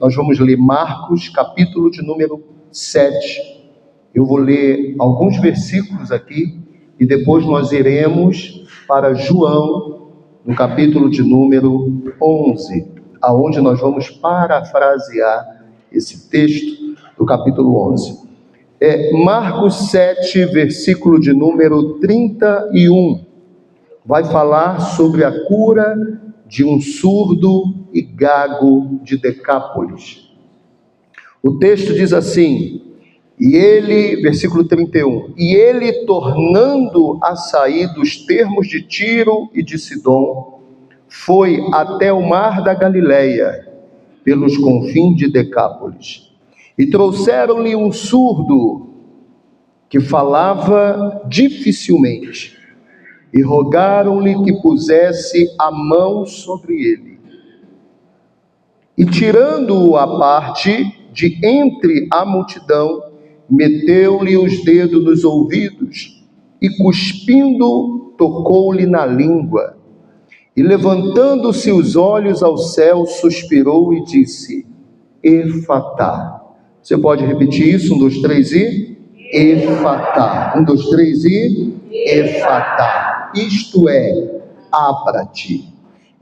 nós vamos ler Marcos, capítulo de número 7. Eu vou ler alguns versículos aqui e depois nós iremos para João, no capítulo de número 11, aonde nós vamos parafrasear esse texto do capítulo 11. Marcos 7, versículo de número 31, vai falar sobre a cura de um surdo e gago de Decápolis. O texto diz assim, versículo 31, e ele, tornando a sair dos termos de Tiro e de Sidom, foi até o mar da Galileia, pelos confins de Decápolis. E trouxeram-lhe um surdo que falava dificilmente, e rogaram-lhe que pusesse a mão sobre ele. E tirando-o à parte de entre a multidão, meteu-lhe os dedos nos ouvidos, e cuspindo, tocou-lhe na língua. E levantando-se os olhos ao céu, suspirou e disse, Efatá. Você pode repetir isso? 1, 2, 3 e... Efatá. 1, 2, 3 e... Efatá. Isto é, abra-te.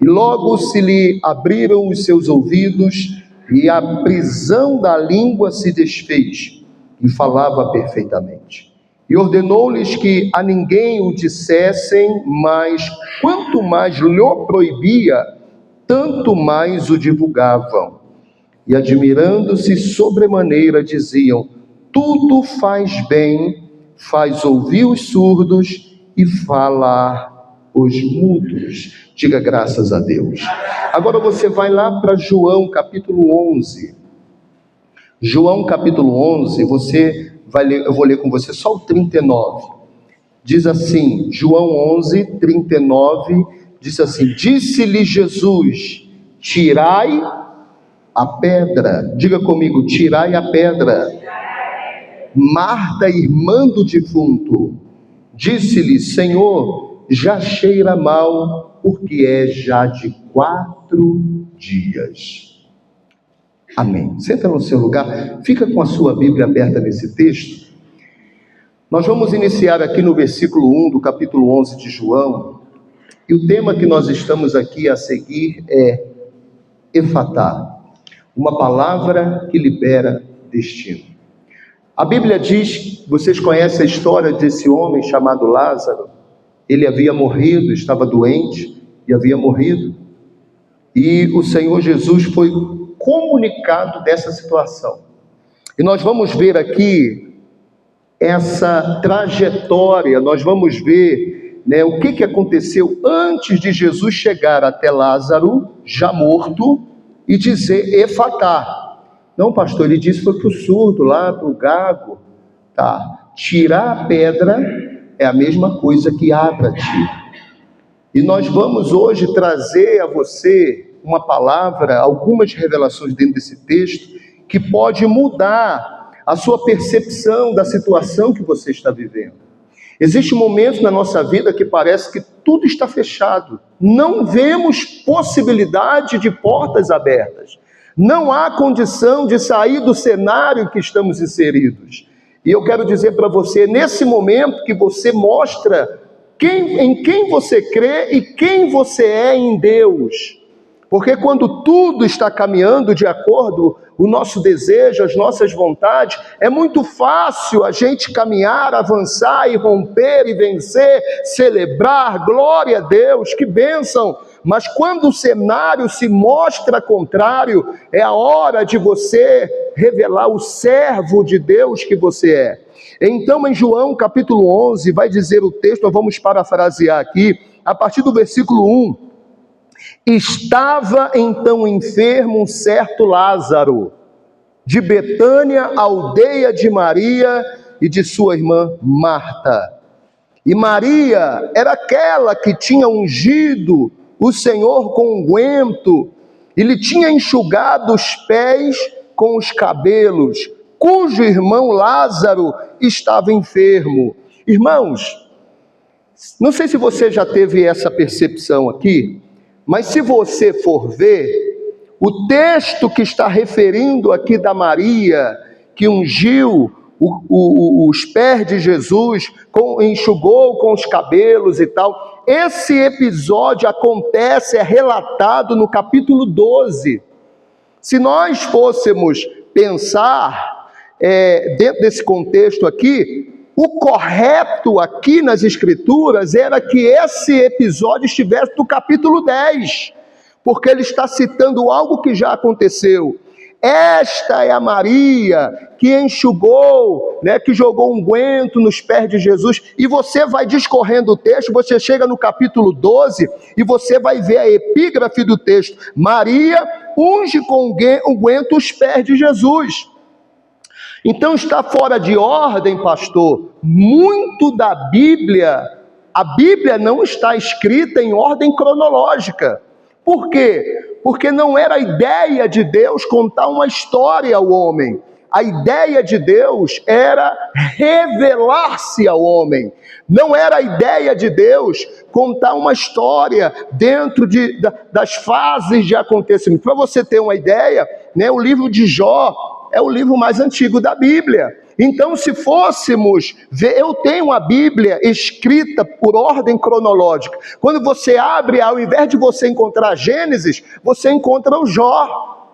E logo se lhe abriram os seus ouvidos, e a prisão da língua se desfez, e falava perfeitamente. E ordenou-lhes que a ninguém o dissessem, mas quanto mais lhe proibia, tanto mais o divulgavam. E admirando-se sobremaneira, diziam, tudo faz bem, faz ouvir os surdos e falar os mudos. Diga graças a Deus. Agora você vai lá para João capítulo 11. João capítulo 11, você vai ler, eu vou ler com você só o 39. Diz assim, João 11, 39, diz assim, disse-lhe Jesus, tirai a pedra. Diga comigo, tirai a pedra. Marta, irmã do defunto, disse-lhe, Senhor, já cheira mal, porque é já de 4 dias. Amém. Senta no seu lugar, fica com a sua Bíblia aberta nesse texto. Nós vamos iniciar aqui no versículo 1 do capítulo 11 de João, e o tema que nós estamos aqui a seguir é Efatá, uma palavra que libera destino. A Bíblia diz, vocês conhecem a história desse homem chamado Lázaro. Ele havia morrido, estava doente e havia morrido. E o Senhor Jesus foi comunicado dessa situação. E nós vamos ver aqui essa trajetória, nós vamos ver, o que aconteceu antes de Jesus chegar até Lázaro, já morto, e dizer Efatá. Não, pastor, ele disse foi para o surdo lá, para o gago. Tá. Tirar a pedra é a mesma coisa que abra-te. E nós vamos hoje trazer a você uma palavra, algumas revelações dentro desse texto, que pode mudar a sua percepção da situação que você está vivendo. Existe um momento na nossa vida que parece que tudo está fechado. Não vemos possibilidade de portas abertas. Não há condição de sair do cenário em que estamos inseridos. E eu quero dizer para você, nesse momento que você mostra em quem você crê e quem você é em Deus. Porque quando tudo está caminhando de acordo, o nosso desejo, as nossas vontades, é muito fácil a gente caminhar, avançar e romper e vencer, celebrar, glória a Deus, que bênção! Mas quando o cenário se mostra contrário, é a hora de você revelar o servo de Deus que você é. Então, em João capítulo 11, vai dizer o texto, nós vamos parafrasear aqui, a partir do versículo 1. Estava então enfermo um certo Lázaro, de Betânia, aldeia de Maria e de sua irmã Marta. E Maria era aquela que tinha ungido o Senhor com unguento, e lhe tinha enxugado os pés com os cabelos, cujo irmão Lázaro estava enfermo. Irmãos, não sei se você já teve essa percepção aqui, mas se você for ver, O texto que está referindo aqui da Maria, que ungiu os pés de Jesus, enxugou com os cabelos e tal, esse episódio acontece, é relatado no capítulo 12. Se nós fôssemos pensar dentro desse contexto aqui, o correto aqui nas Escrituras era que esse episódio estivesse no capítulo 10, porque ele está citando algo que já aconteceu. Esta é a Maria que enxugou, que jogou unguento nos pés de Jesus. E você vai discorrendo o texto, você chega no capítulo 12 e você vai ver a epígrafe do texto. Maria unge com unguento os pés de Jesus. Então está fora de ordem, pastor, muito da Bíblia. A Bíblia não está escrita em ordem cronológica. Por quê? Porque não era a ideia de Deus contar uma história ao homem. A ideia de Deus era revelar-se ao homem. Não era a ideia de Deus contar uma história dentro das fases de acontecimento. Para você ter uma ideia, o livro de Jó é o livro mais antigo da Bíblia. Então, se fôssemos ver, eu tenho a Bíblia escrita por ordem cronológica. Quando você abre, ao invés de você encontrar Gênesis, você encontra o Jó,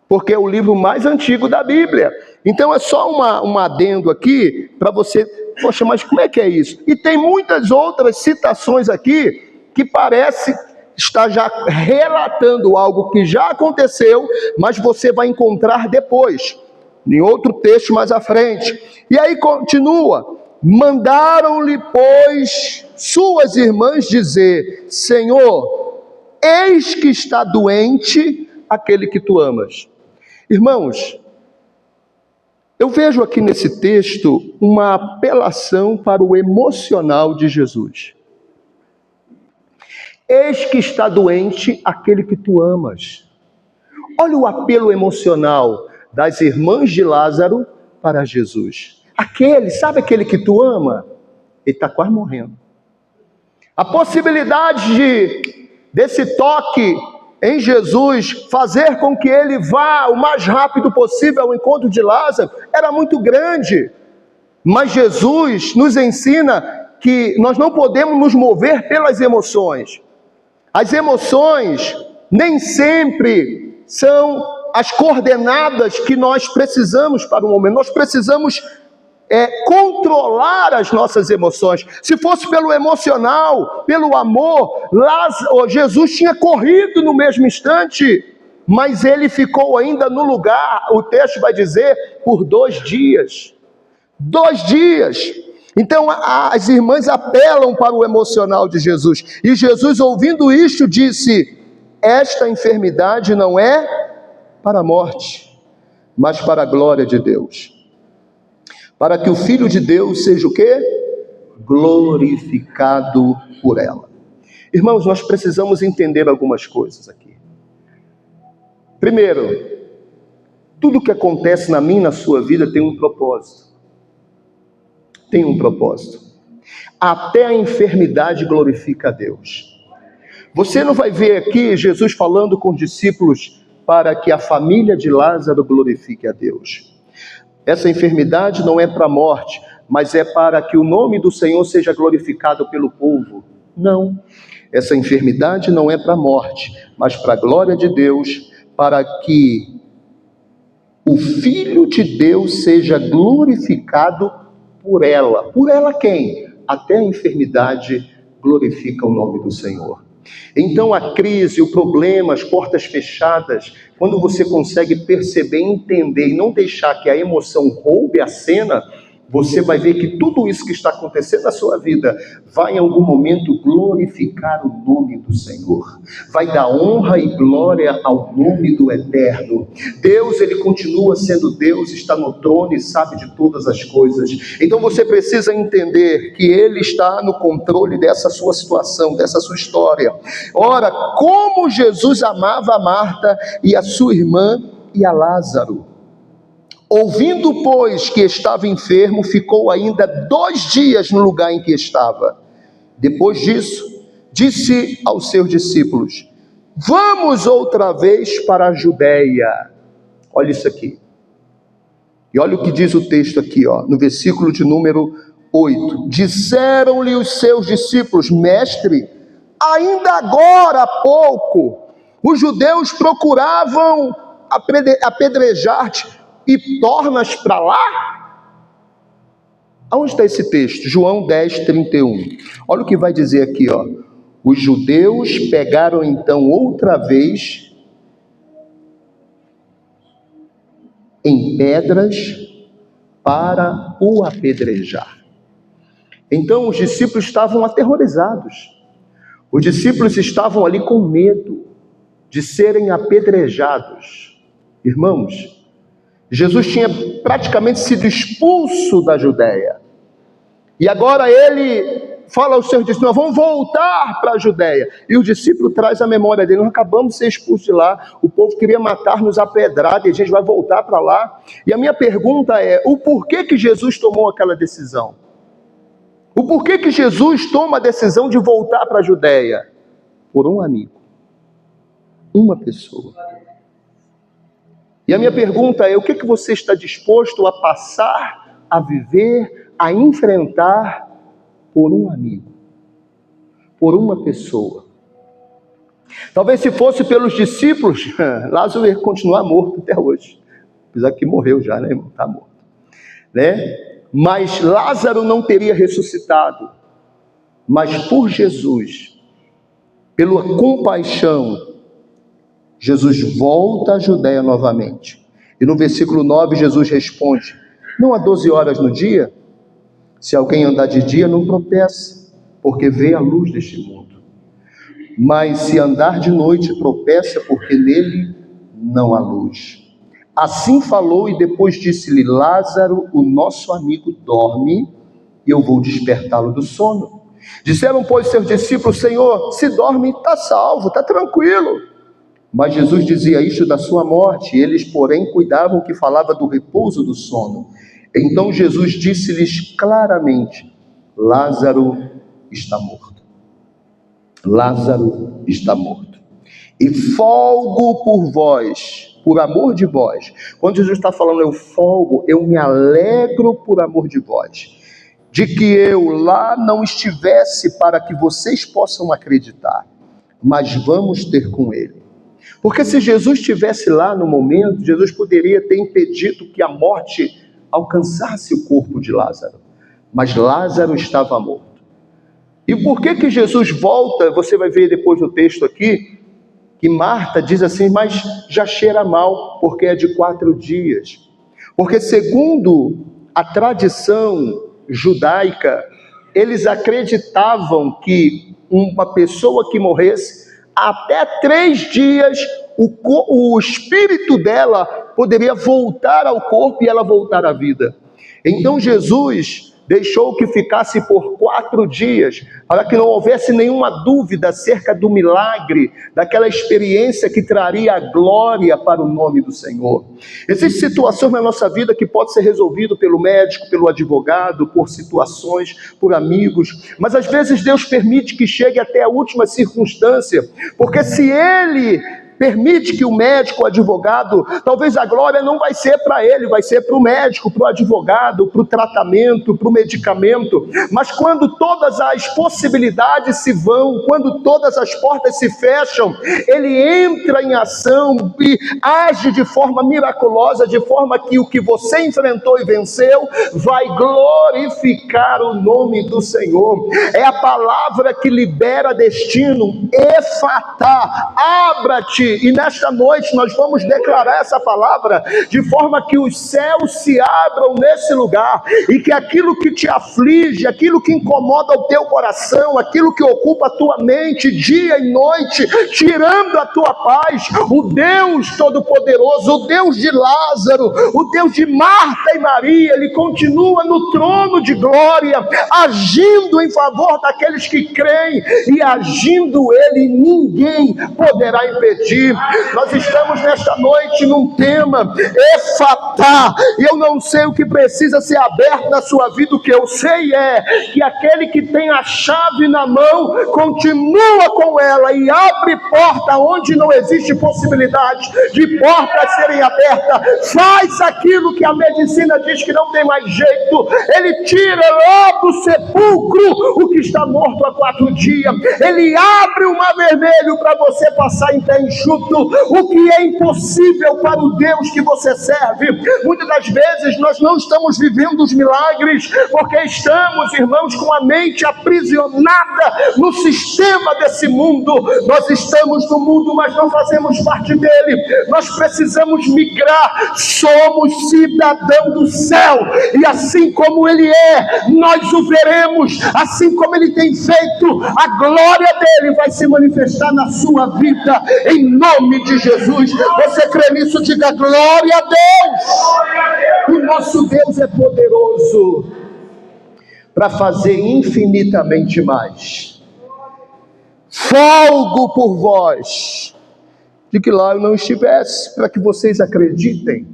porque é o livro mais antigo da Bíblia. Então, é só um adendo aqui, para você, poxa, mas como é que é isso? E tem muitas outras citações aqui, que parece estar já relatando algo que já aconteceu, mas você vai encontrar depois, em outro texto mais à frente. E aí continua: mandaram-lhe, pois, suas irmãs dizer: Senhor, eis que está doente aquele que tu amas. Irmãos, eu vejo aqui nesse texto uma apelação para o emocional de Jesus. Eis que está doente aquele que tu amas. Olha o apelo emocional das irmãs de Lázaro para Jesus. Sabe aquele que tu ama? Ele está quase morrendo. A possibilidade desse toque em Jesus fazer com que ele vá o mais rápido possível ao encontro de Lázaro era muito grande. Mas Jesus nos ensina que nós não podemos nos mover pelas emoções. As emoções nem sempre são as coordenadas que nós precisamos para o momento. Nós precisamos controlar as nossas emoções. Se fosse pelo emocional, pelo amor, Jesus tinha corrido no mesmo instante, mas ele ficou ainda no lugar, o texto vai dizer, por 2 dias. 2 dias. Então as irmãs apelam para o emocional de Jesus. E Jesus, ouvindo isto, disse: esta enfermidade não é para a morte, mas para a glória de Deus, para que o Filho de Deus seja o quê? Glorificado por ela. Irmãos, nós precisamos entender algumas coisas aqui. Primeiro, tudo que acontece na minha e na sua vida tem um propósito. Tem um propósito. Até a enfermidade glorifica a Deus. Você não vai ver aqui Jesus falando com os discípulos para que a família de Lázaro glorifique a Deus. Essa enfermidade não é para a morte, mas é para que o nome do Senhor seja glorificado pelo povo. Não. Essa enfermidade não é para a morte, mas para a glória de Deus, para que o Filho de Deus seja glorificado por ela. Por ela quem? Até a enfermidade glorifica o nome do Senhor. Então a crise, o problema, as portas fechadas, quando você consegue perceber, entender e não deixar que a emoção roube a cena, você vai ver que tudo isso que está acontecendo na sua vida vai em algum momento glorificar o nome do Senhor. Vai dar honra e glória ao nome do Eterno. Deus, Ele continua sendo Deus, está no trono e sabe de todas as coisas. Então você precisa entender que Ele está no controle dessa sua situação, dessa sua história. Ora, como Jesus amava a Marta e a sua irmã e a Lázaro. Ouvindo, pois, que estava enfermo, ficou ainda 2 dias no lugar em que estava. Depois disso, disse aos seus discípulos: vamos outra vez para a Judéia. Olha isso aqui. E olha o que diz o texto aqui, no versículo de número 8. Disseram-lhe os seus discípulos: mestre, ainda agora há pouco os judeus procuravam apedrejar-te e tornas para lá? Aonde está esse texto? João 10:31. Olha o que vai dizer aqui, Os judeus pegaram então outra vez em pedras para o apedrejar. Então os discípulos estavam aterrorizados. Os discípulos estavam ali com medo de serem apedrejados. Irmãos, Jesus tinha praticamente sido expulso da Judéia. E agora ele fala aos seus discípulos: vamos voltar para a Judéia. E o discípulo traz a memória dele: nós acabamos de ser expulsos de lá, o povo queria matar-nos a pedrada e a gente vai voltar para lá. E a minha pergunta é: o porquê que Jesus tomou aquela decisão? O porquê que Jesus toma a decisão de voltar para a Judéia? Por um amigo, uma pessoa. E a minha pergunta é: o que você está disposto a passar, a viver, a enfrentar por um amigo, por uma pessoa? Talvez se fosse pelos discípulos, Lázaro ia continuar morto até hoje, apesar que morreu já, né, irmão? Está morto, né? Mas Lázaro não teria ressuscitado. Mas por Jesus, pela compaixão, Jesus volta à Judéia novamente. E no versículo 9 Jesus responde: não há 12 horas no dia? Se alguém andar de dia, não tropeça, porque vê a luz deste mundo. Mas se andar de noite, tropeça, porque nele não há luz. Assim falou e depois disse-lhe: Lázaro, o nosso amigo, dorme, e eu vou despertá-lo do sono. Disseram, pois, seus discípulos: Senhor, se dorme, está salvo, está tranquilo. Mas Jesus dizia isto da sua morte, eles, porém, cuidavam que falava do repouso do sono. Então Jesus disse-lhes claramente: Lázaro está morto. Lázaro está morto. E folgo por vós, por amor de vós. Quando Jesus está falando eu folgo, eu me alegro por amor de vós, de que eu lá não estivesse, para que vocês possam acreditar, mas vamos ter com ele. Porque se Jesus estivesse lá no momento, Jesus poderia ter impedido que a morte alcançasse o corpo de Lázaro. Mas Lázaro estava morto. E por que Jesus volta? Você vai ver depois no texto aqui, que Marta diz assim: mas já cheira mal, porque é de 4 dias. Porque segundo a tradição judaica, eles acreditavam que uma pessoa que morresse, até 3 dias, o espírito dela poderia voltar ao corpo e ela voltar à vida. Então Jesus deixou que ficasse por 4 dias, para que não houvesse nenhuma dúvida acerca do milagre, daquela experiência que traria a glória para o nome do Senhor. Existem situações na nossa vida que pode ser resolvido pelo médico, pelo advogado, por situações, por amigos, mas às vezes Deus permite que chegue até a última circunstância, porque se Ele permite que o médico, o advogado, talvez a glória não vai ser para ele, vai ser para o médico, para o advogado, para o tratamento, para o medicamento. Mas quando todas as possibilidades se vão, quando todas as portas se fecham, ele entra em ação e age de forma miraculosa, de forma que o que você enfrentou e venceu vai glorificar o nome do Senhor. É a palavra que libera destino. Efatá, abra-te. E nesta noite nós vamos declarar essa palavra de forma que os céus se abram nesse lugar e que aquilo que te aflige, aquilo que incomoda o teu coração, aquilo que ocupa a tua mente dia e noite, tirando a tua paz, o Deus Todo-Poderoso, o Deus de Lázaro, o Deus de Marta e Maria, Ele continua no trono de glória, agindo em favor daqueles que creem, e agindo Ele, ninguém poderá impedir. progredir. Nós estamos nesta noite num tema, Efatá, e eu não sei o que precisa ser aberto na sua vida. O que eu sei é que aquele que tem a chave na mão, continua com ela e abre porta onde não existe possibilidade de portas serem abertas. Faz aquilo que a medicina diz que não tem mais jeito. Ele tira lá do sepulcro o que está morto há 4 dias. Ele abre o mar vermelho para você passar em pé enxuto. O que é impossível para o Deus que você serve. Muitas das vezes nós não estamos vivendo os milagres porque estamos, irmãos, com a mente aprisionada no sistema desse mundo. Nós estamos no mundo, mas não fazemos parte dele. Nós precisamos migrar. Somos cidadão do céu, e assim como ele é, nós o veremos. Assim como ele tem feito, a glória dele vai se manifestar na sua vida, em nome de Jesus. Você crê nisso? Diga glória a Deus. O nosso Deus é poderoso para fazer infinitamente mais. Folgo por vós de que lá eu não estivesse, para que vocês acreditem.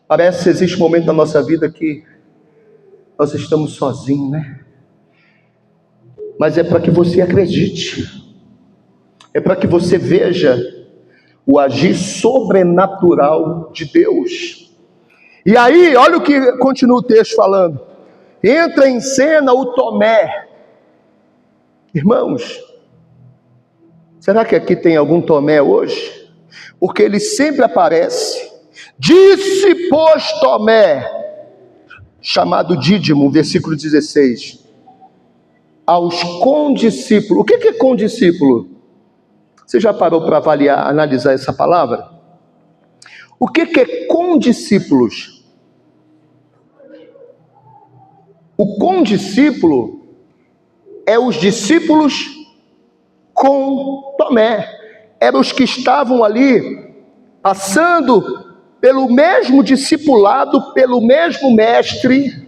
Parece que existe um momento na nossa vida que nós estamos sozinhos, né? Mas é para que você acredite, é para que você veja o agir sobrenatural de Deus. E aí, olha o que continua o texto falando. Entra em cena o Tomé. Irmãos, será que aqui tem algum Tomé hoje? Porque ele sempre aparece. Disse, pois, Tomé, chamado Dídimo, versículo 16, aos condiscípulos. O que é condiscípulo? Você já parou para avaliar, analisar essa palavra? O que é condiscípulos? O condiscípulo é os discípulos com Tomé. Eram os que estavam ali passando pelo mesmo discipulado, pelo mesmo mestre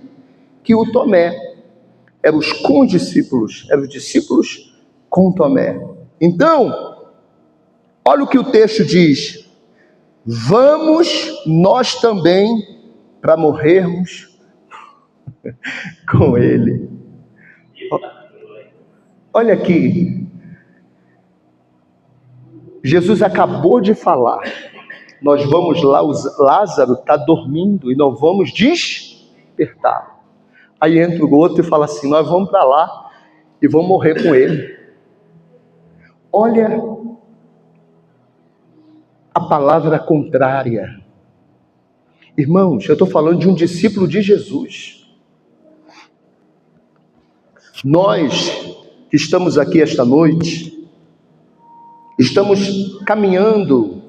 que o Tomé. Eram os condiscípulos, eram os discípulos com Tomé. Então, olha o que o texto diz. Vamos nós também para morrermos com ele. Olha aqui. Jesus acabou de falar. Nós vamos lá, Lázaro está dormindo e nós vamos despertar. Aí entra o outro e fala assim, nós vamos para lá e vamos morrer com ele. Olha a palavra contrária. Irmãos, eu estou falando de um discípulo de Jesus. Nós que estamos aqui esta noite, estamos caminhando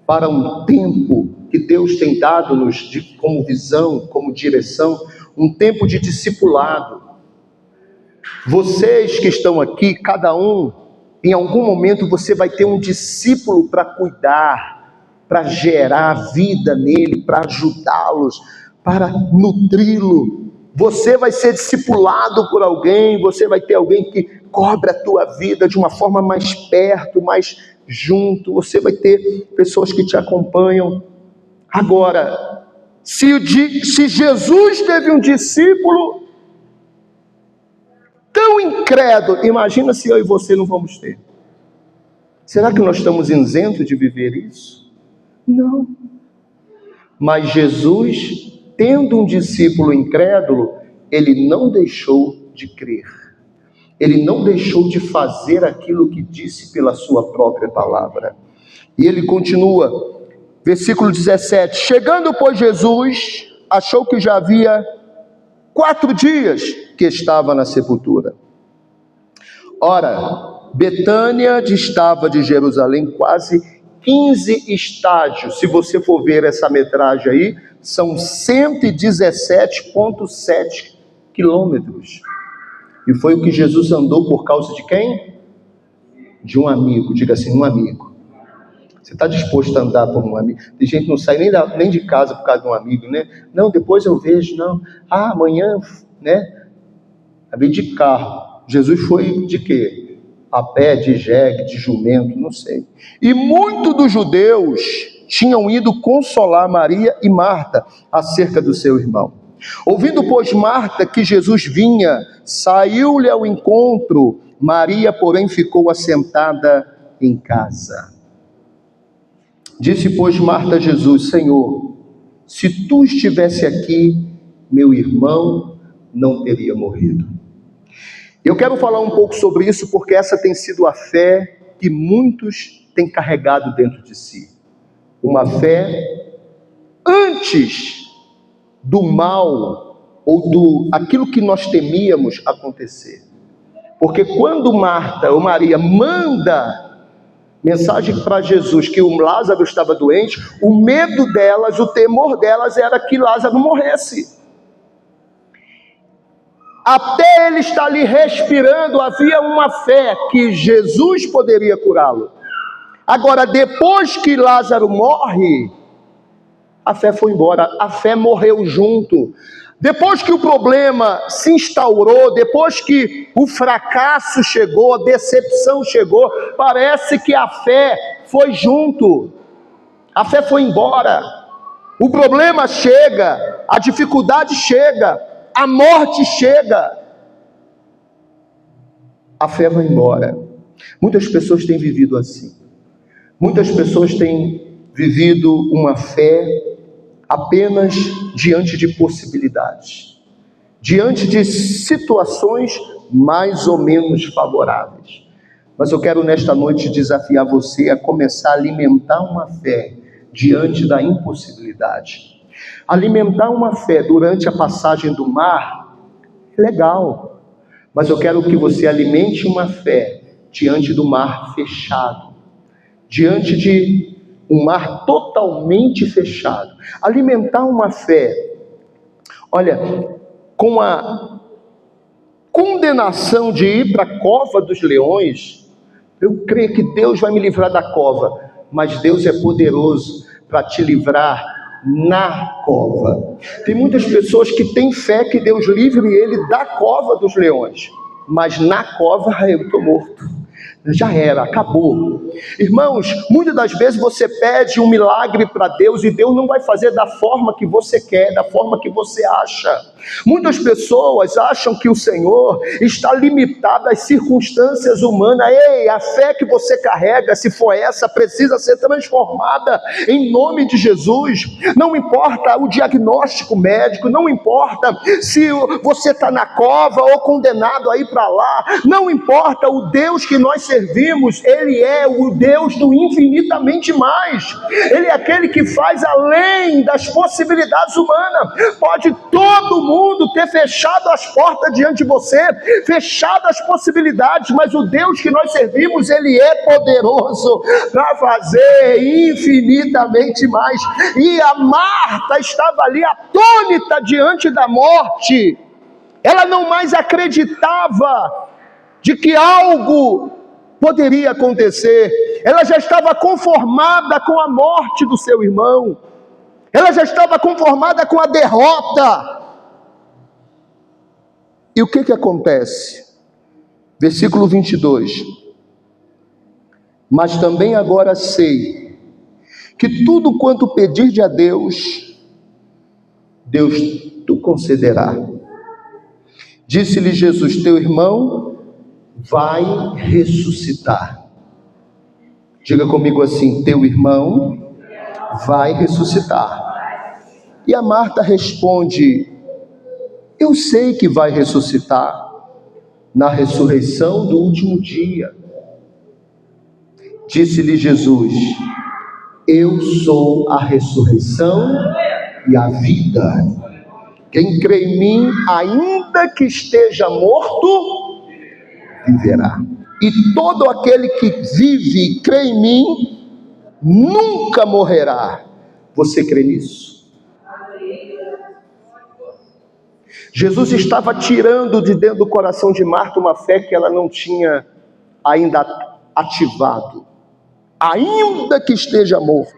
para um tempo que Deus tem dado-nos como visão, como direção, um tempo de discipulado. Vocês que estão aqui, cada um, em algum momento você vai ter um discípulo para cuidar, para gerar vida nele, para ajudá-los, para nutri-lo. Você vai ser discipulado por alguém, você vai ter alguém que cobre a tua vida de uma forma mais perto, mais junto. Você vai ter pessoas que te acompanham. Agora, se Jesus teve um discípulo tão incrédulo, imagina se eu e você não vamos ter. Será que nós estamos isentos de viver isso? Não. Mas Jesus, tendo um discípulo incrédulo, ele não deixou de crer. Ele não deixou de fazer aquilo que disse pela sua própria palavra. E ele continua, versículo 17. Chegando, pois, Jesus, achou que já havia 4 dias que estava na sepultura. Ora, Betânia distava de Jerusalém quase 15 estádios. Se você for ver essa metragem aí, são 117,7 quilômetros. E foi o que Jesus andou por causa de quem? De um amigo. Diga assim, um amigo. Você está disposto a andar por um amigo? Tem gente que não sai nem de casa por causa de um amigo, né? Não, depois eu vejo, não. Amanhã, né? A vez de carro. Jesus foi de quê? a pé, de jegue, de jumento, não sei. E muitos dos judeus tinham ido consolar Maria e Marta acerca do seu irmão. Ouvindo, pois, Marta que Jesus vinha, saiu-lhe ao encontro. Maria, porém, ficou assentada em casa. Disse, pois, Marta a Jesus: Senhor, se tu estivesse aqui, meu irmão não teria morrido. Eu quero falar um pouco sobre isso, porque essa tem sido a fé que muitos têm carregado dentro de si. Uma fé antes do mal ou do aquilo que nós temíamos acontecer. Porque quando Marta ou Maria manda mensagem para Jesus que o Lázaro estava doente, o medo delas, o temor delas era que Lázaro morresse. Até ele estar ali respirando, havia uma fé que Jesus poderia curá-lo. Agora, depois que Lázaro morre, a fé foi embora, a fé morreu junto. Depois que o problema se instaurou, depois que o fracasso chegou, a decepção chegou, parece que a fé foi junto, a fé foi embora. O problema chega, a dificuldade chega, a morte chega, a fé vai embora. Muitas pessoas têm vivido assim. Muitas pessoas têm vivido uma fé apenas diante de possibilidades, diante de situações mais ou menos favoráveis. Mas eu quero nesta noite desafiar você a começar a alimentar uma fé diante da impossibilidade. Alimentar uma fé durante a passagem do mar é legal, mas eu quero que você alimente uma fé diante do mar fechado, diante de um mar totalmente fechado. Alimentar uma fé, olha, com a condenação de ir para a cova dos leões, eu creio que Deus vai me livrar da cova, mas Deus é poderoso para te livrar na cova. Tem muitas pessoas que têm fé que Deus livre ele da cova dos leões, mas na cova eu estou morto. Já era, acabou. Irmãos, muitas das vezes você pede um milagre para Deus e Deus não vai fazer da forma que você quer, da forma que você acha. Muitas pessoas acham que o Senhor está limitado às circunstâncias humanas. Ei, a fé que você carrega, se for essa, precisa ser transformada em nome de Jesus. Não importa o diagnóstico médico, não importa se você está na cova ou condenado a ir para lá, não importa. O Deus que nós servimos, Ele é o Deus do infinitamente mais. Ele é aquele que faz além das possibilidades humanas. Pode todo mundo ter fechado as portas diante de você, fechado as possibilidades, mas o Deus que nós servimos, Ele é poderoso para fazer infinitamente mais. E a Marta estava ali atônita diante da morte. Ela não mais acreditava de que algo poderia acontecer. Ela já estava conformada com a morte do seu irmão. Ela já estava conformada com a derrota. E o que acontece? Versículo 22. Mas também agora sei que tudo quanto pedirde a Deus, Deus te concederá. Disse-lhe Jesus: teu irmão vai ressuscitar. Diga comigo assim: teu irmão vai ressuscitar. E a Marta responde: eu sei que vai ressuscitar na ressurreição do último dia. Disse-lhe Jesus: eu sou a ressurreição e a vida. Quem crê em mim, ainda que esteja morto, viverá. E todo aquele que vive e crê em mim, nunca morrerá. Você crê nisso? Jesus estava tirando de dentro do coração de Marta uma fé que ela não tinha ainda ativado. Ainda que esteja morto,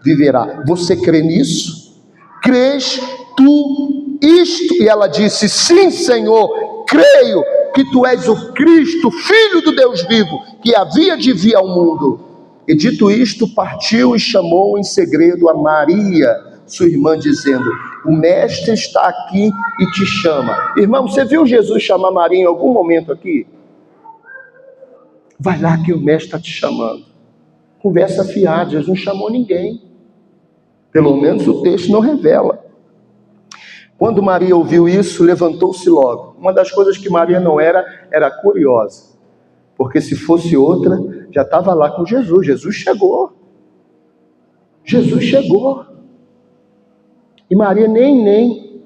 viverá. Você crê nisso? Crês tu isto? E ela disse: sim, Senhor, creio que tu és o Cristo, Filho do Deus vivo, que havia de vir ao mundo. E dito isto, partiu e chamou em segredo a Maria, sua irmã, dizendo: o mestre está aqui e te chama. Irmão, você viu Jesus chamar Maria em algum momento aqui? Vai lá que o mestre está te chamando. Conversa fiada, Jesus não chamou ninguém. Pelo menos o texto não revela. Quando Maria ouviu isso, levantou-se logo. Uma das coisas que Maria não era curiosa. Porque se fosse outra, já estava lá com Jesus. Jesus chegou. Jesus chegou. E Maria nem.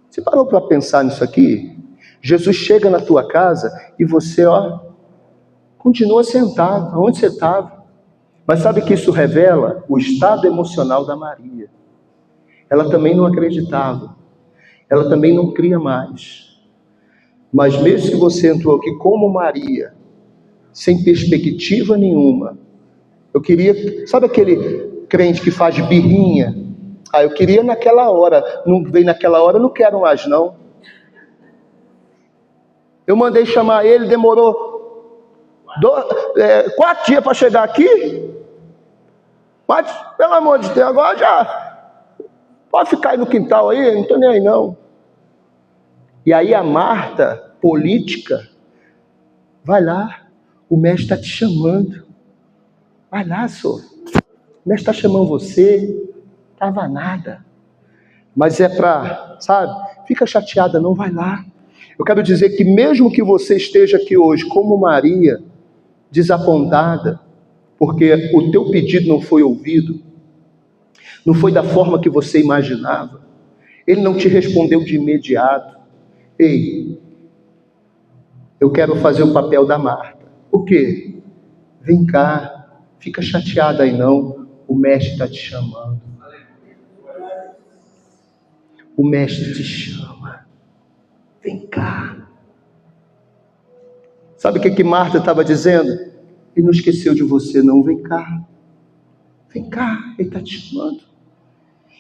Você parou para pensar nisso aqui? Jesus chega na tua casa e você, continua sentado, onde você estava. Mas sabe que isso revela o estado emocional da Maria. Ela também não acreditava. Ela também não cria mais. Mas mesmo que você entrou aqui como Maria, sem perspectiva nenhuma, eu queria, sabe aquele crente que faz birrinha? Eu queria naquela hora, não veio naquela hora, não quero mais não. Eu mandei chamar ele, demorou 4 dias para chegar aqui. Mas, pelo amor de Deus, agora já pode ficar aí no quintal aí, não estou nem aí não. E aí a Marta, política, vai lá, o mestre está te chamando. Vai lá, senhor. O mestre está chamando você. Estava nada. Mas é para, sabe, fica chateada não, vai lá. Eu quero dizer que mesmo que você esteja aqui hoje como Maria, desapontada, porque o teu pedido não foi ouvido, não foi da forma que você imaginava, ele não te respondeu de imediato. Ei, eu quero fazer o papel da Marta. O quê? Vem cá, fica chateada aí não, o mestre está te chamando. O mestre te chama. Vem cá. Sabe o que Marta estava dizendo? Ele não esqueceu de você não, vem cá. Vem cá, ele está te chamando.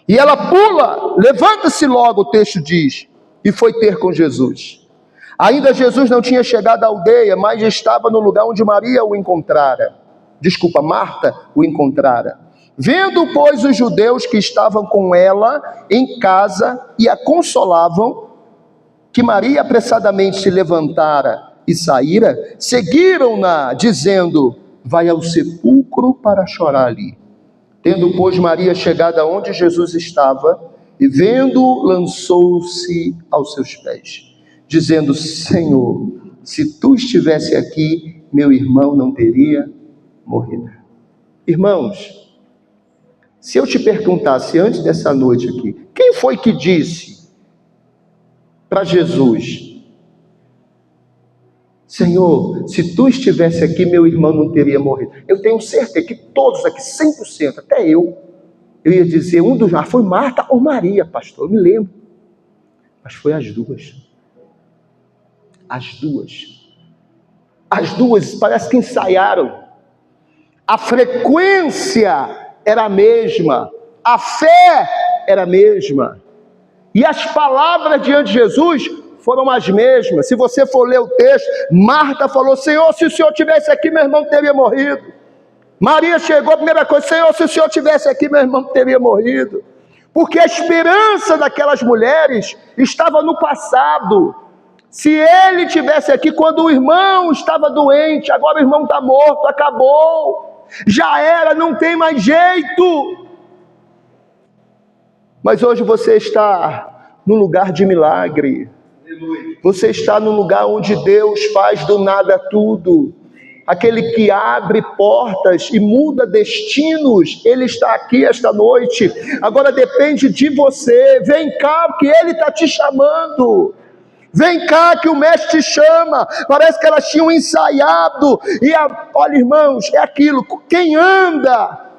E ela pula, levanta-se logo, o texto diz, e foi ter com Jesus. Ainda Jesus não tinha chegado à aldeia, mas estava no lugar onde Maria o encontrara. Marta o encontrara. Vendo, pois, os judeus que estavam com ela em casa e a consolavam, que Maria apressadamente se levantara e saíra, seguiram-na, dizendo: vai ao sepulcro para chorar ali. Tendo, pois, Maria chegado aonde Jesus estava, e vendo, lançou-se aos seus pés, dizendo: Senhor, se tu estivesse aqui, meu irmão não teria morrido. Irmãos, se eu te perguntasse antes dessa noite aqui, quem foi que disse para Jesus: Senhor, se tu estivesse aqui, meu irmão não teria morrido? Eu tenho certeza que todos aqui, 100%, até eu ia dizer, foi Marta ou Maria, pastor, eu me lembro. Mas foi as duas. As duas parece que ensaiaram. A frequência era a mesma, a fé era a mesma, e as palavras diante de Jesus foram as mesmas. Se você for ler o texto, Marta falou: Senhor, se o Senhor estivesse aqui, meu irmão teria morrido. Maria chegou, a primeira coisa: Senhor, se o Senhor estivesse aqui, meu irmão teria morrido. Porque a esperança daquelas mulheres estava no passado. Se ele estivesse aqui quando o irmão estava doente, agora o irmão está morto, acabou. Já era, não tem mais jeito. Mas hoje você está no lugar de milagre. Você está no lugar onde Deus faz do nada tudo. Aquele que abre portas e muda destinos, Ele está aqui esta noite. Agora depende de você. Vem cá, que Ele está te chamando. Vem cá que o mestre te chama. Parece que elas tinham ensaiado. Olha, irmãos, é aquilo. Quem anda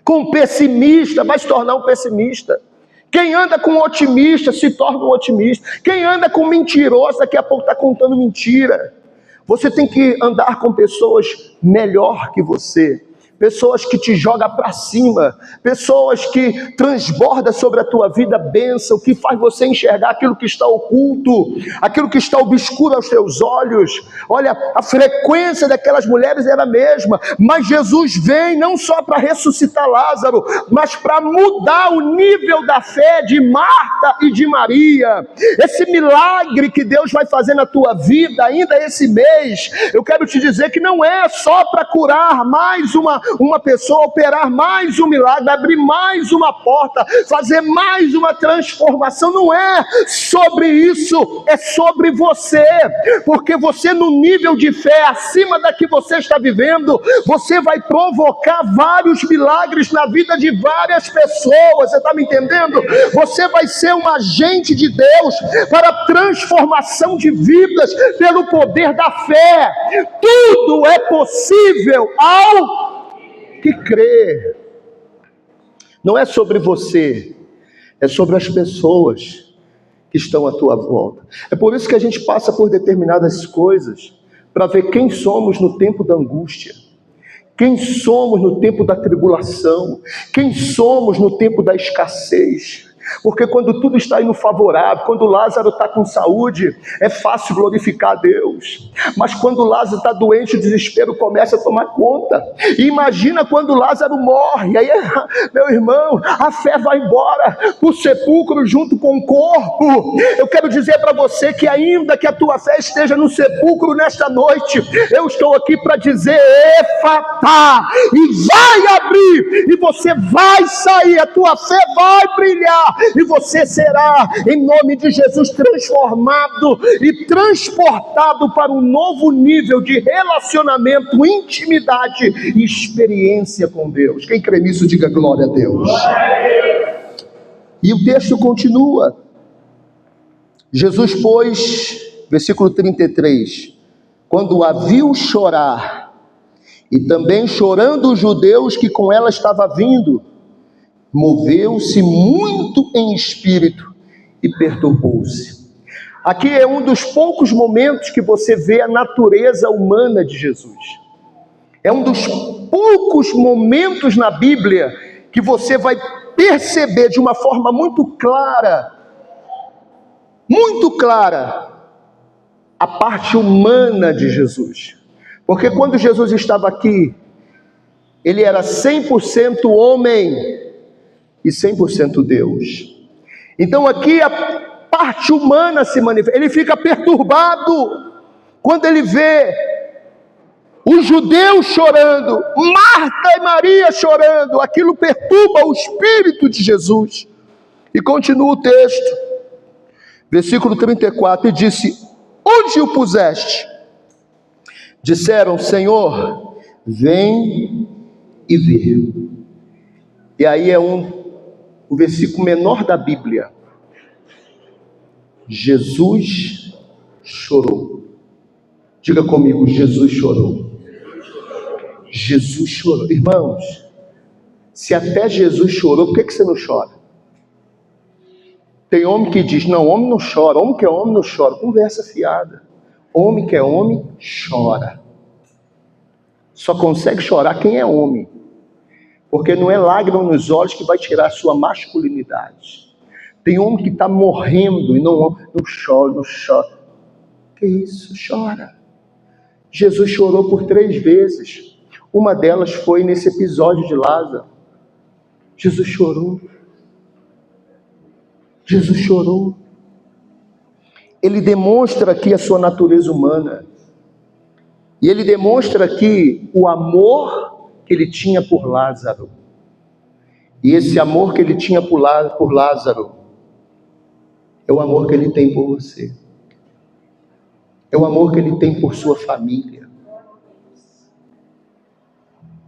com um pessimista vai se tornar um pessimista. Quem anda com um otimista se torna um otimista. Quem anda com um mentiroso daqui a pouco está contando mentira. Você tem que andar com pessoas melhor que você. pessoas que te jogam para cima, pessoas que transbordam sobre a tua vida bênção, que faz você enxergar aquilo que está oculto, aquilo que está obscuro aos teus olhos. Olha, a frequência daquelas mulheres era a mesma, mas Jesus vem não só para ressuscitar Lázaro, mas para mudar o nível da fé de Marta e de Maria. Esse milagre que Deus vai fazer na tua vida ainda esse mês, eu quero te dizer que não é só para curar mais uma pessoa, operar mais um milagre, abrir mais uma porta, fazer mais uma transformação. Não é sobre isso, é sobre você, porque você, no nível de fé acima da que você está vivendo, você vai provocar vários milagres na vida de várias pessoas. Você está me entendendo? Você vai ser um agente de Deus para a transformação de vidas pelo poder da fé. Tudo é possível ao que crê. Não é sobre você, é sobre as pessoas que estão à tua volta. É por isso que a gente passa por determinadas coisas, para ver quem somos no tempo da angústia, quem somos no tempo da tribulação, quem somos no tempo da escassez. Porque quando tudo está indo favorável, quando Lázaro está com saúde, é fácil glorificar a Deus. Mas quando Lázaro está doente, o desespero começa a tomar conta. E imagina quando Lázaro morre, aí, meu irmão, a fé vai embora para o sepulcro junto com o corpo. Eu quero dizer para você que ainda que a tua fé esteja no sepulcro nesta noite, eu estou aqui para dizer: Efatá, e vai abrir, e você vai sair, a tua fé vai brilhar, e você será, em nome de Jesus, transformado e transportado para um novo nível de relacionamento, intimidade e experiência com Deus. Quem crê nisso, diga glória a Deus. E o texto continua. Jesus, pois, versículo 33, quando a viu chorar, e também chorando os judeus que com ela estavam vindo, moveu-se muito em espírito e perturbou-se. Aqui é um dos poucos momentos que você vê a natureza humana de Jesus. É um dos poucos momentos na Bíblia que você vai perceber de uma forma muito clara, a parte humana de Jesus. Porque quando Jesus estava aqui, ele era 100% homem e 100% Deus. Então aqui a parte humana se manifesta. Ele fica perturbado quando ele vê os judeus chorando, Marta e Maria chorando. Aquilo perturba o espírito de Jesus. E continua o texto, versículo 34, e disse: onde o puseste? Disseram: Senhor, vem e vê. E aí é o versículo menor da Bíblia. Jesus chorou. Diga comigo: Jesus chorou. Jesus chorou. Irmãos, se até Jesus chorou, por que você não chora? Tem homem que diz: não, homem não chora, homem que é homem não chora. Conversa fiada. Homem que é homem chora. Só consegue chorar quem é homem. Porque não é lágrima nos olhos que vai tirar a sua masculinidade. Tem homem que está morrendo e não chora. Que isso? Chora. Jesus chorou por 3 vezes. Uma delas foi nesse episódio de Lázaro. Jesus chorou. Jesus chorou. Ele demonstra aqui a sua natureza humana. E ele demonstra aqui o amor que ele tinha por Lázaro. E esse amor que ele tinha por Lázaro é o amor que ele tem por você. É o amor que ele tem por sua família.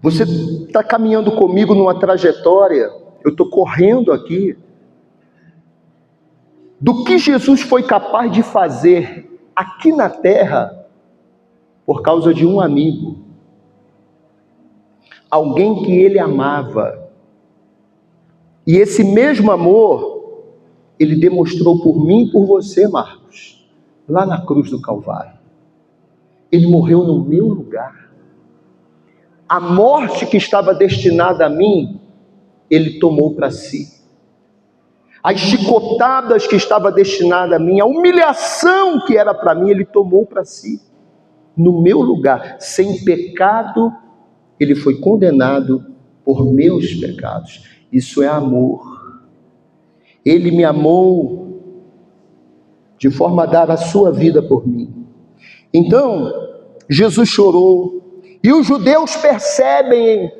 Você está caminhando comigo numa trajetória, eu estou correndo aqui, do que Jesus foi capaz de fazer aqui na terra por causa de um amigo. Alguém que ele amava. E esse mesmo amor, ele demonstrou por mim e por você, Marcos, lá na cruz do Calvário. Ele morreu no meu lugar. A morte que estava destinada a mim, ele tomou para si. As chicotadas que estava destinada a mim, a humilhação que era para mim, ele tomou para si. No meu lugar, sem pecado, ele foi condenado por meus pecados. Isso é amor. Ele me amou de forma a dar a sua vida por mim. Então, Jesus chorou. E os judeus percebem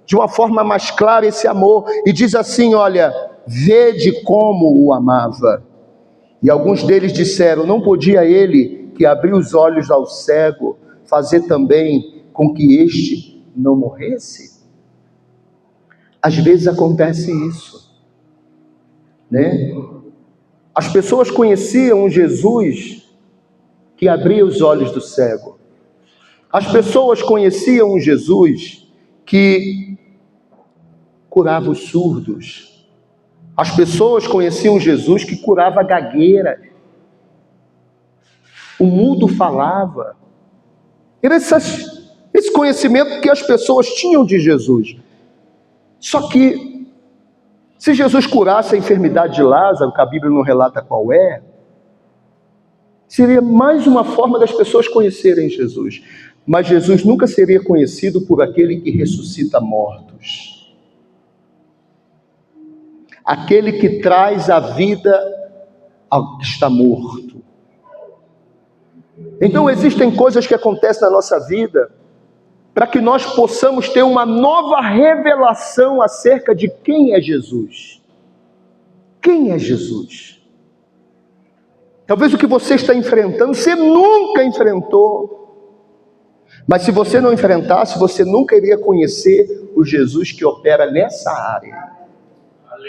de uma forma mais clara esse amor. E diz assim, olha, vede como o amava. E alguns deles disseram, não podia ele, que abriu os olhos ao cego, fazer também com que este não morresse? Às vezes acontece isso, né? As pessoas conheciam um Jesus que abria os olhos do cego. As pessoas conheciam um Jesus que curava os surdos. As pessoas conheciam um Jesus que curava a gagueira. O mudo falava. Era esse conhecimento que as pessoas tinham de Jesus. Só que, se Jesus curasse a enfermidade de Lázaro, que a Bíblia não relata qual é, seria mais uma forma das pessoas conhecerem Jesus. Mas Jesus nunca seria conhecido por aquele que ressuscita mortos. Aquele que traz a vida ao que está morto. Então existem coisas que acontecem na nossa vida para que nós possamos ter uma nova revelação acerca de quem é Jesus. Quem é Jesus? Talvez o que você está enfrentando, você nunca enfrentou. Mas se você não enfrentasse, você nunca iria conhecer o Jesus que opera nessa área,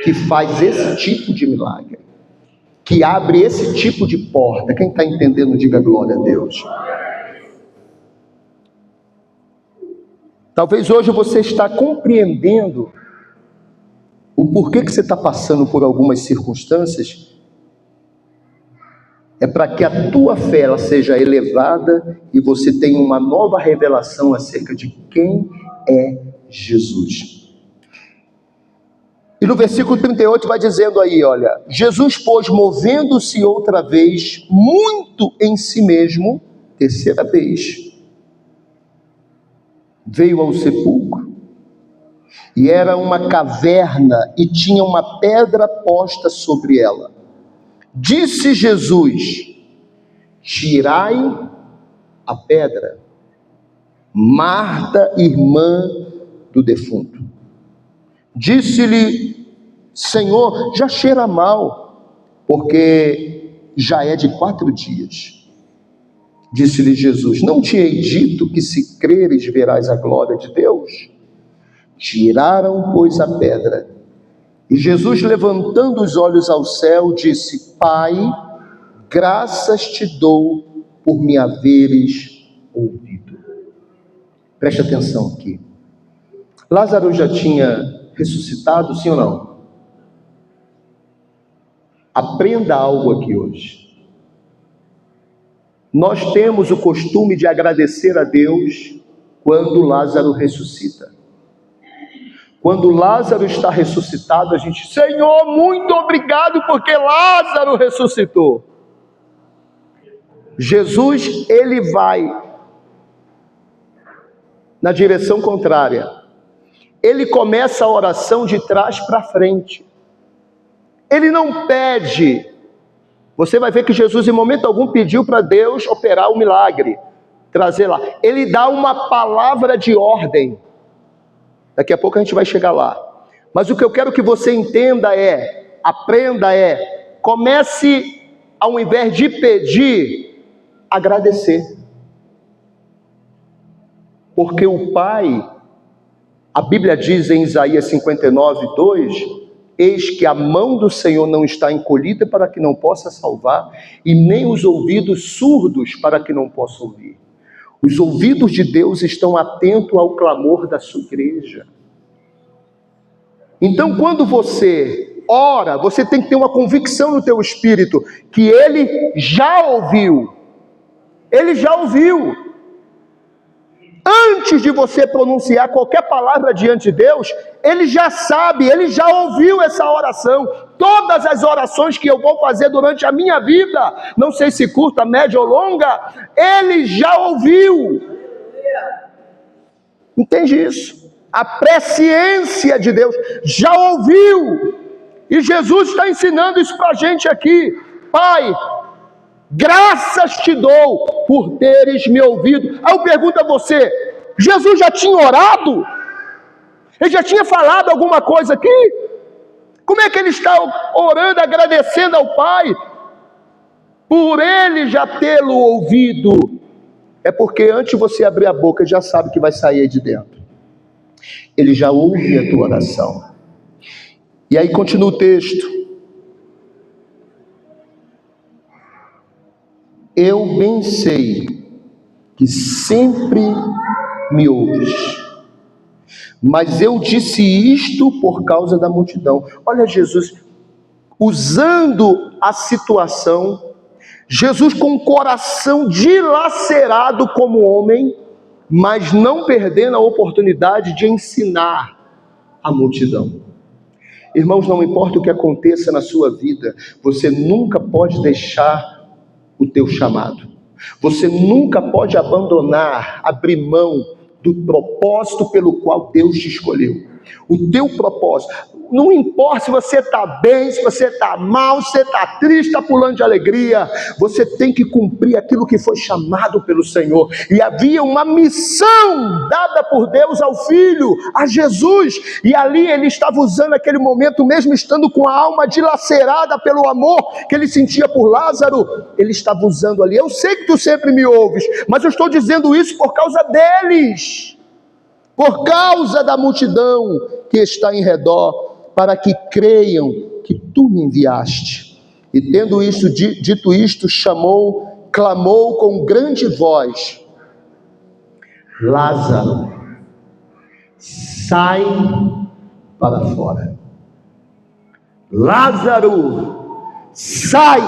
que faz esse tipo de milagre, que abre esse tipo de porta. Quem está entendendo, diga glória a Deus. Talvez hoje você está compreendendo o porquê que você está passando por algumas circunstâncias. É para que a tua fé ela seja elevada e você tenha uma nova revelação acerca de quem é Jesus. E no versículo 38 vai dizendo aí, olha, Jesus, pois, movendo-se outra vez, muito em si mesmo, terceira vez, veio ao sepulcro, e era uma caverna, e tinha uma pedra posta sobre ela. Disse Jesus, tirai a pedra. Marta, irmã do defunto, disse-lhe, Senhor, já cheira mal, porque já é de 4 dias. Disse-lhe Jesus, não te hei dito que se creres verás a glória de Deus? Tiraram, pois, a pedra. E Jesus, levantando os olhos ao céu, disse, Pai, graças te dou por me haveres ouvido. Preste atenção aqui. Lázaro já tinha ressuscitado, sim ou não? Aprenda algo aqui hoje. Nós temos o costume de agradecer a Deus quando Lázaro ressuscita. Quando Lázaro está ressuscitado, a gente, Senhor, muito obrigado porque Lázaro ressuscitou. Jesus, ele vai na direção contrária. Ele começa a oração de trás para frente. Ele não pede. Você vai ver que Jesus em momento algum pediu para Deus operar o milagre, trazer lá. Ele dá uma palavra de ordem. Daqui a pouco a gente vai chegar lá. Mas o que eu quero que você entenda aprenda comece, ao invés de pedir, agradecer. Porque o Pai, a Bíblia diz em Isaías 59, 2, eis que a mão do Senhor não está encolhida para que não possa salvar, e nem os ouvidos surdos para que não possa ouvir. Os ouvidos de Deus estão atentos ao clamor da sua igreja. Então, quando você ora, você tem que ter uma convicção no teu espírito, que Ele já ouviu. Ele já ouviu. Antes de você pronunciar qualquer palavra diante de Deus, Ele já sabe, Ele já ouviu essa oração. Todas as orações que eu vou fazer durante a minha vida, não sei se curta, média ou longa, Ele já ouviu. Entende isso? A presciência de Deus já ouviu. E Jesus está ensinando isso para a gente aqui. Pai, graças te dou por teres me ouvido. Aí eu pergunto a você, Jesus já tinha orado? Ele já tinha falado alguma coisa aqui? Como é que ele está orando, agradecendo ao Pai? Por ele já tê-lo ouvido. É porque antes de você abrir a boca, já sabe que vai sair de dentro. Ele já ouve a tua oração. E aí continua o texto. Eu bem sei que sempre me ouves, mas eu disse isto por causa da multidão. Olha Jesus, usando a situação, Jesus com o coração dilacerado como homem, mas não perdendo a oportunidade de ensinar a multidão. Irmãos, não importa o que aconteça na sua vida, você nunca pode deixar o teu chamado. Você nunca pode abandonar, abrir mão do propósito pelo qual Deus te escolheu. O teu propósito. Não importa se você está bem, se você está mal, se você está triste, está pulando de alegria. Você tem que cumprir aquilo que foi chamado pelo Senhor. E havia uma missão dada por Deus ao Filho, a Jesus. E ali ele estava usando aquele momento, mesmo estando com a alma dilacerada pelo amor que ele sentia por Lázaro. Ele estava usando ali. Eu sei que tu sempre me ouves, mas eu estou dizendo isso por causa deles. Por causa da multidão que está em redor, para que creiam que tu me enviaste. E tendo isto, dito isto, clamou com grande voz: Lázaro, sai para fora. Lázaro, sai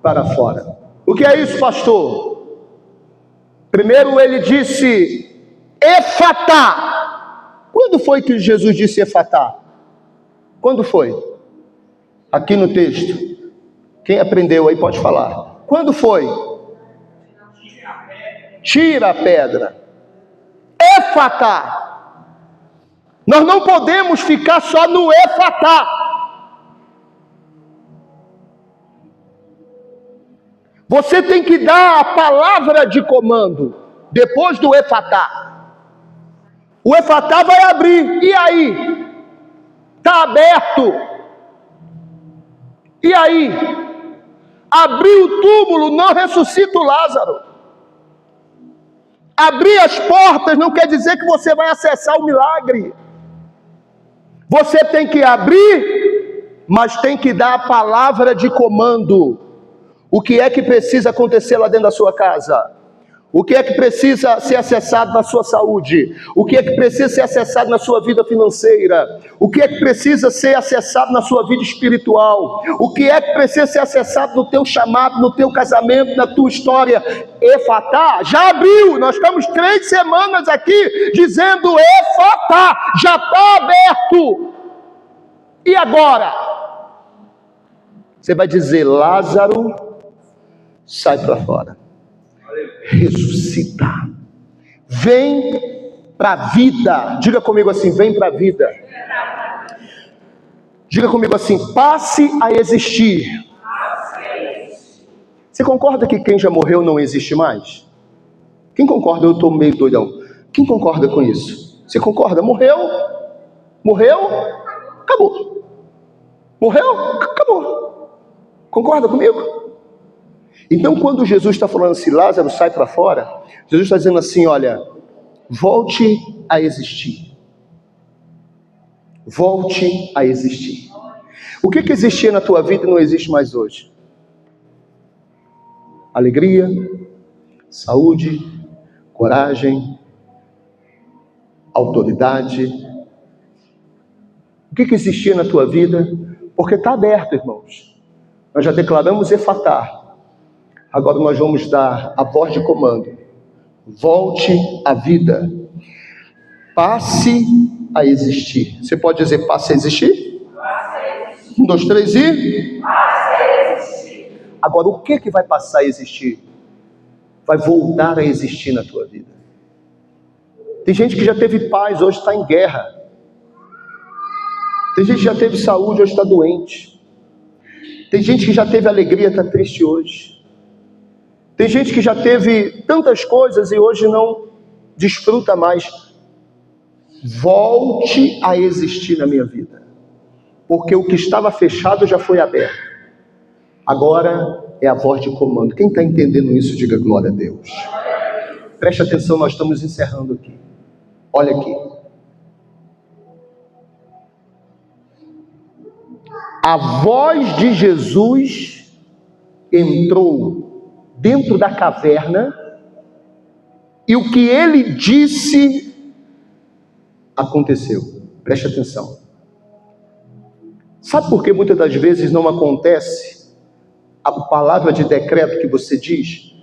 para fora. O que é isso, pastor? Primeiro ele disse Efatá. Quando foi que Jesus disse Efatá? Quando foi? Aqui no texto. Quem aprendeu aí pode falar. Quando foi? Tira a pedra. Efatá. Nós não podemos ficar só no Efatá. Você tem que dar a palavra de comando depois do Efatá. O Efatá vai abrir. E aí? Está aberto. E aí? Abrir o túmulo não ressuscita o Lázaro. Abrir as portas não quer dizer que você vai acessar o milagre. Você tem que abrir, mas tem que dar a palavra de comando. O que é que precisa acontecer lá dentro da sua casa? O que é que precisa ser acessado na sua saúde? O que é que precisa ser acessado na sua vida financeira? O que é que precisa ser acessado na sua vida espiritual? O que é que precisa ser acessado no teu chamado, no teu casamento, na tua história? Efatá, já abriu. Nós estamos 3 semanas aqui dizendo Efatá, já está aberto. E agora? Você vai dizer, Lázaro, sai para fora. Ressuscita, vem para a vida. Diga comigo assim, vem para a vida. Diga comigo assim, passe a existir. Você concorda que quem já morreu não existe mais? Quem concorda? Eu estou meio doidão. Quem concorda com isso? Você concorda? Morreu? Acabou. Morreu? Acabou. Concorda comigo? Então, quando Jesus está falando assim, Lázaro, sai para fora, Jesus está dizendo assim, olha, volte a existir. Volte a existir. O que existia na tua vida e não existe mais hoje? Alegria, saúde, coragem, autoridade. O que existia na tua vida? Porque está aberto, irmãos. Nós já declaramos Efatá. Agora nós vamos dar a voz de comando. Volte à vida. Passe a existir. Você pode dizer passe a existir? 1, 2, 3 e... Agora, o que vai passar a existir? Vai voltar a existir na tua vida. Tem gente que já teve paz, hoje está em guerra. Tem gente que já teve saúde, hoje está doente. Tem gente que já teve alegria, está triste hoje. Tem gente que já teve tantas coisas e hoje não desfruta mais. Volte a existir na minha vida, porque o que estava fechado já foi aberto. Agora é a voz de comando. Quem está entendendo isso, diga glória a Deus. Preste atenção, nós estamos encerrando aqui. Olha aqui. A voz de Jesus entrou dentro da caverna e o que ele disse aconteceu. Preste atenção. Sabe por que muitas das vezes não acontece a palavra de decreto que você diz?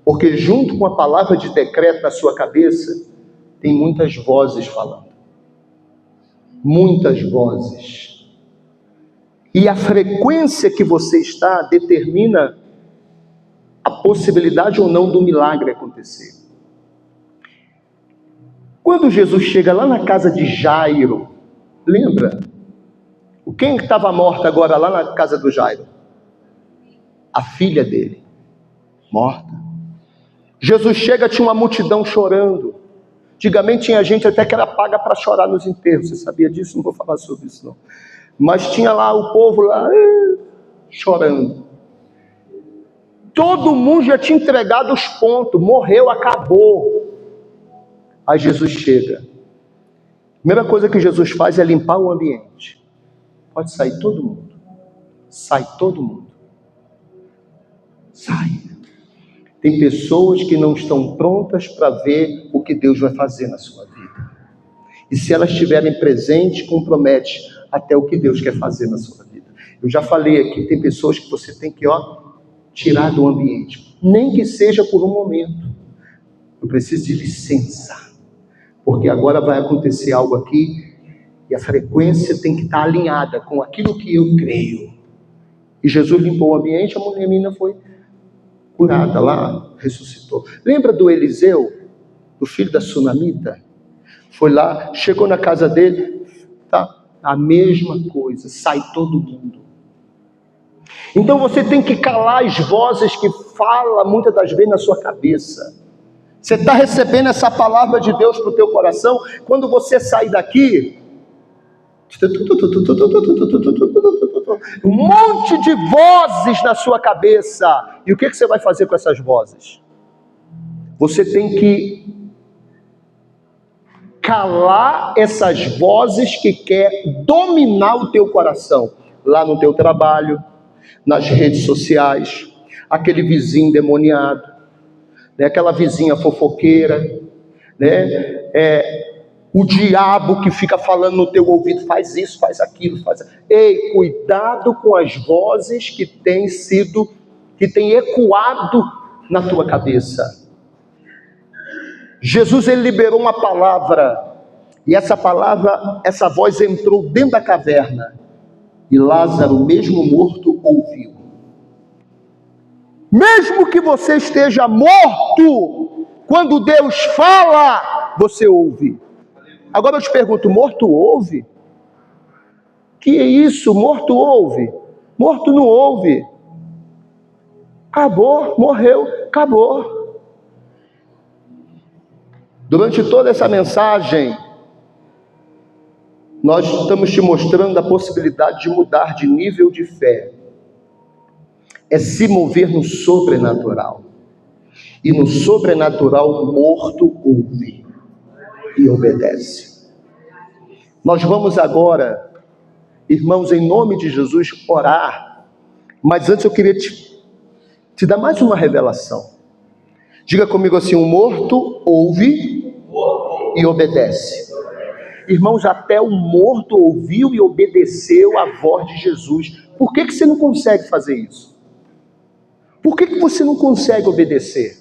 Porque junto com a palavra de decreto na sua cabeça, tem muitas vozes falando. Muitas vozes. E a frequência que você está determina a possibilidade ou não do milagre acontecer. Quando Jesus chega lá na casa de Jairo, lembra? Quem estava morta agora lá na casa do Jairo? A filha dele, morta. Jesus chega, tinha uma multidão chorando. Antigamente tinha gente até que era paga para chorar nos enterros. Você sabia disso? Não vou falar sobre isso não. Mas tinha lá o povo lá chorando. Todo mundo já tinha entregado os pontos. Morreu, acabou. Aí Jesus chega. A primeira coisa que Jesus faz é limpar o ambiente. Pode sair todo mundo. Sai todo mundo. Sai. Tem pessoas que não estão prontas para ver o que Deus vai fazer na sua vida. E se elas estiverem presentes, compromete até o que Deus quer fazer na sua vida. Eu já falei aqui, tem pessoas que você tem que tirar do ambiente. Nem que seja por um momento. Eu preciso de licença. Porque agora vai acontecer algo aqui e a frequência tem que estar alinhada com aquilo que eu creio. E Jesus limpou o ambiente, a menina foi curada lá, ressuscitou. Lembra do Eliseu, do filho da Sunamita? Foi lá, chegou na casa dele, tá? A mesma coisa, sai todo mundo. Então você tem que calar as vozes que falam muitas das vezes na sua cabeça. Você está recebendo essa palavra de Deus para o teu coração, quando você sair daqui, um monte de vozes na sua cabeça. E o que você vai fazer com essas vozes? Você tem que calar essas vozes que quer dominar o teu coração. Lá no teu trabalho, nas redes sociais, aquele vizinho endemoniado, né? Aquela vizinha fofoqueira, né? O diabo que fica falando no teu ouvido, faz isso, faz aquilo, faz... Ei, cuidado com as vozes que têm ecoado na tua cabeça. Jesus, ele liberou uma palavra, e essa palavra, essa voz entrou dentro da caverna, e Lázaro, mesmo morto, ouviu. Mesmo que você esteja morto, quando Deus fala, você ouve. Agora eu te pergunto, morto ouve? Que é isso? Morto ouve? Morto não ouve. Acabou, morreu, acabou. Durante toda essa mensagem, nós estamos te mostrando a possibilidade de mudar de nível de fé. É se mover no sobrenatural. E no sobrenatural, morto ouve e obedece. Nós vamos agora, irmãos, em nome de Jesus, orar. Mas antes eu queria te dar mais uma revelação. Diga comigo assim: o morto ouve e obedece. Irmãos, até o morto ouviu e obedeceu a voz de Jesus. Por que você não consegue fazer isso? Por que você não consegue obedecer?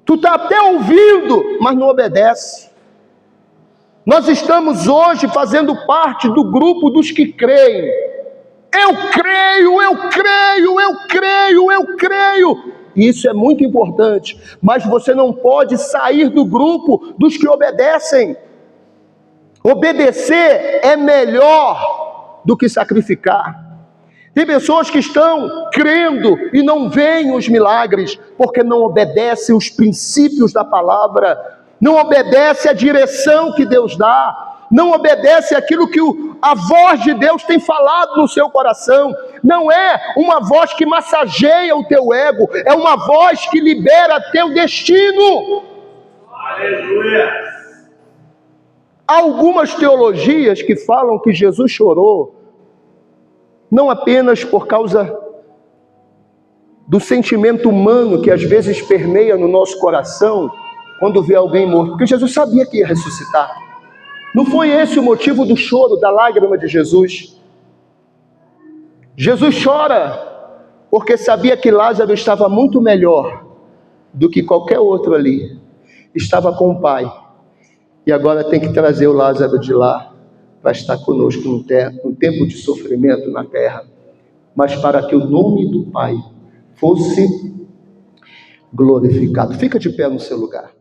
Tu está até ouvindo, mas não obedece. Nós estamos hoje fazendo parte do grupo dos que creem. Eu creio, eu creio, eu creio, eu creio. Isso é muito importante, mas você não pode sair do grupo dos que obedecem. Obedecer é melhor do que sacrificar. Tem pessoas que estão crendo e não veem os milagres, porque não obedecem os princípios da palavra, não obedecem a direção que Deus dá, não obedecem aquilo que a voz de Deus tem falado no seu coração. Não é uma voz que massageia o teu ego, é uma voz que libera teu destino. Aleluia! Há algumas teologias que falam que Jesus chorou não apenas por causa do sentimento humano que às vezes permeia no nosso coração quando vê alguém morto, porque Jesus sabia que ia ressuscitar. Não foi esse o motivo do choro, da lágrima de Jesus. Jesus chora porque sabia que Lázaro estava muito melhor do que qualquer outro ali. Estava com o Pai. E agora tem que trazer o Lázaro de lá para estar conosco no tempo de sofrimento na terra, mas para que o nome do Pai fosse glorificado. Fica de pé no seu lugar.